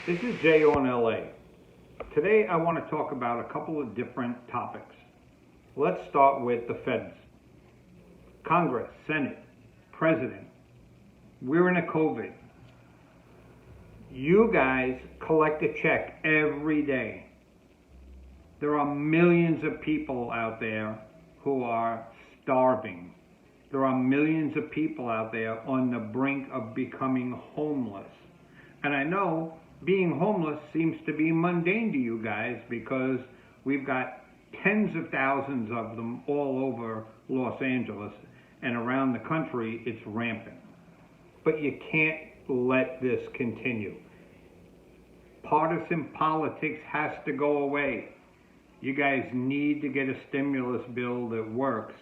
This is Jay on LA. Today I want to talk about a couple of different topics. Let's start with the feds. Congress, Senate, President. We're in a COVID. You guys collect a check every day. There are millions of people out there who are starving. There are millions of people out there on the brink of becoming homeless. And I know being homeless seems to be mundane to you guys because we've got tens of thousands of them all over Los Angeles, and around the country it's rampant. But you can't let this continue. Partisan politics has to go away. You guys need to get a stimulus bill that works,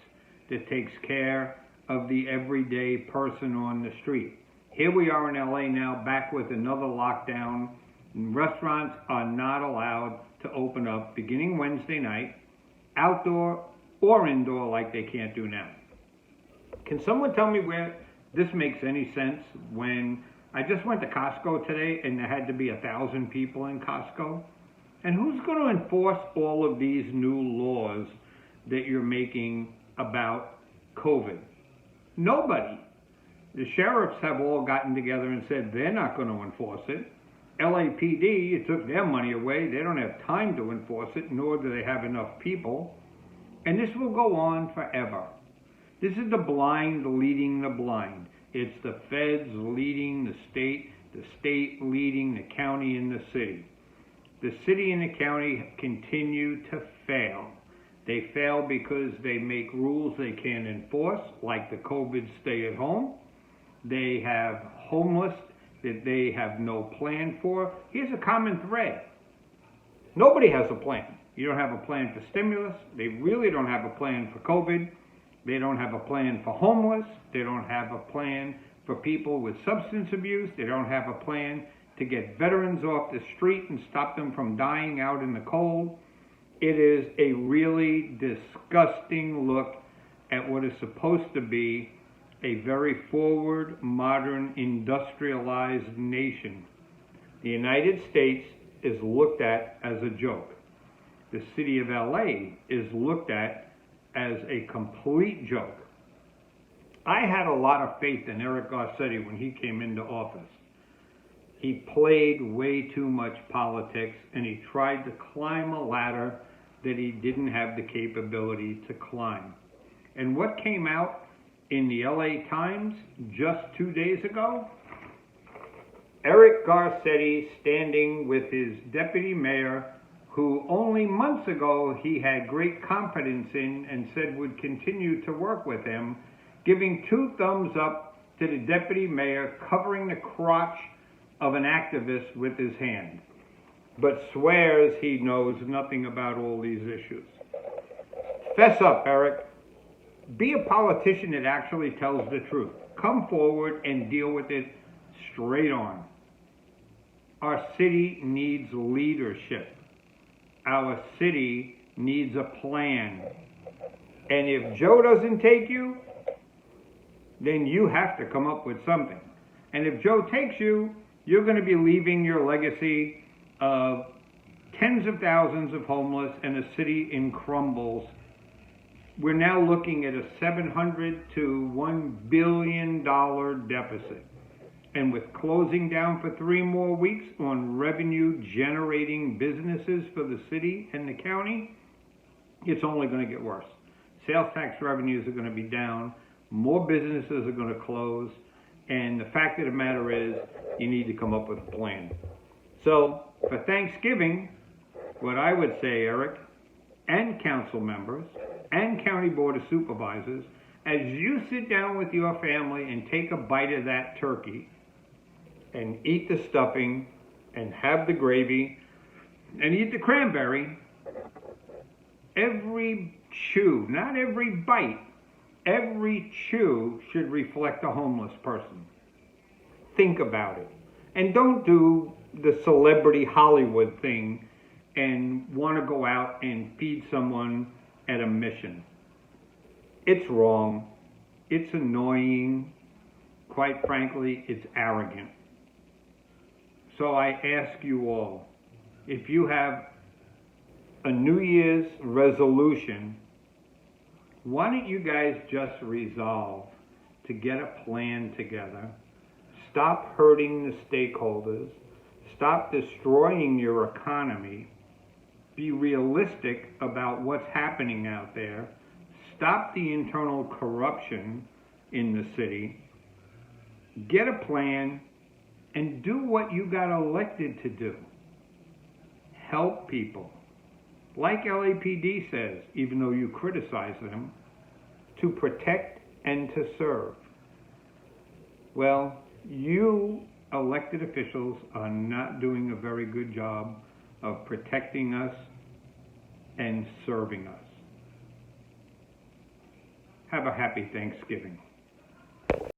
that takes care of the everyday person on the street. Here we are in LA now, back with another lockdown. Restaurants are not allowed to open up beginning Wednesday night, outdoor or indoor like they can't do now. Can someone tell me where this makes any sense when I just went to Costco today and there had to be 1,000 people in Costco? And who's going to enforce all of these new laws that you're making about COVID? Nobody. The sheriffs have all gotten together and said they're not going to enforce it. LAPD, you took their money away. They don't have time to enforce it, nor do they have enough people. And this will go on forever. This is the blind leading the blind. It's the feds leading the state leading the county and the city. The city and the county continue to fail. They fail because they make rules they can't enforce, like the COVID stay at home. They have homeless that they have no plan for. Here's a common thread. Nobody has a plan. You don't have a plan for stimulus. They really don't have a plan for COVID. They don't have a plan for homeless. They don't have a plan for people with substance abuse. They don't have a plan to get veterans off the street and stop them from dying out in the cold. It is a really disgusting look at what is supposed to be a very forward, modern, industrialized nation. The United States is looked at as a joke. The city of LA is looked at as a complete joke. I had a lot of faith in Eric Garcetti when he came into office. He played way too much politics, and he tried to climb a ladder that he didn't have the capability to climb. And what came out in the LA Times just 2 days ago? Eric Garcetti standing with his deputy mayor, who only months ago he had great confidence in and said would continue to work with him, giving 2 thumbs up to the deputy mayor covering the crotch of an activist with his hand, but swears he knows nothing about all these issues. Fess up, Eric. Be a politician that actually tells the truth. Come forward and deal with it straight on. Our city needs leadership. Our city needs a plan. And if Joe doesn't take you, then you have to come up with something. And if Joe takes you, you're going to be leaving your legacy of tens of thousands of homeless and a city in crumbles. We're now looking at a $700 to $1 billion deficit. And with closing down for 3 more weeks on revenue-generating businesses for the city and the county, it's only going to get worse. Sales tax revenues are going to be down. More businesses are going to close. And the fact of the matter is, you need to come up with a plan. So, for Thanksgiving, what I would say, Eric, and council members, and county board of supervisors, as you sit down with your family and take a bite of that turkey, and eat the stuffing, and have the gravy, and eat the cranberry, every chew, not every bite, every chew should reflect a homeless person. Think about it. And don't do the celebrity Hollywood thing and want to go out and feed someone at a mission. It's wrong. It's annoying. Quite frankly, it's arrogant. So I ask you all, if you have a New Year's resolution, why don't you guys just resolve to get a plan together, stop hurting the stakeholders, stop destroying your economy, be realistic about what's happening out there, stop the internal corruption in the city, get a plan, and do what you got elected to do. Help people. Like LAPD says, even though you criticize them, to protect and to serve. Well, you elected officials are not doing a very good job of protecting us and serving us. Have a happy Thanksgiving.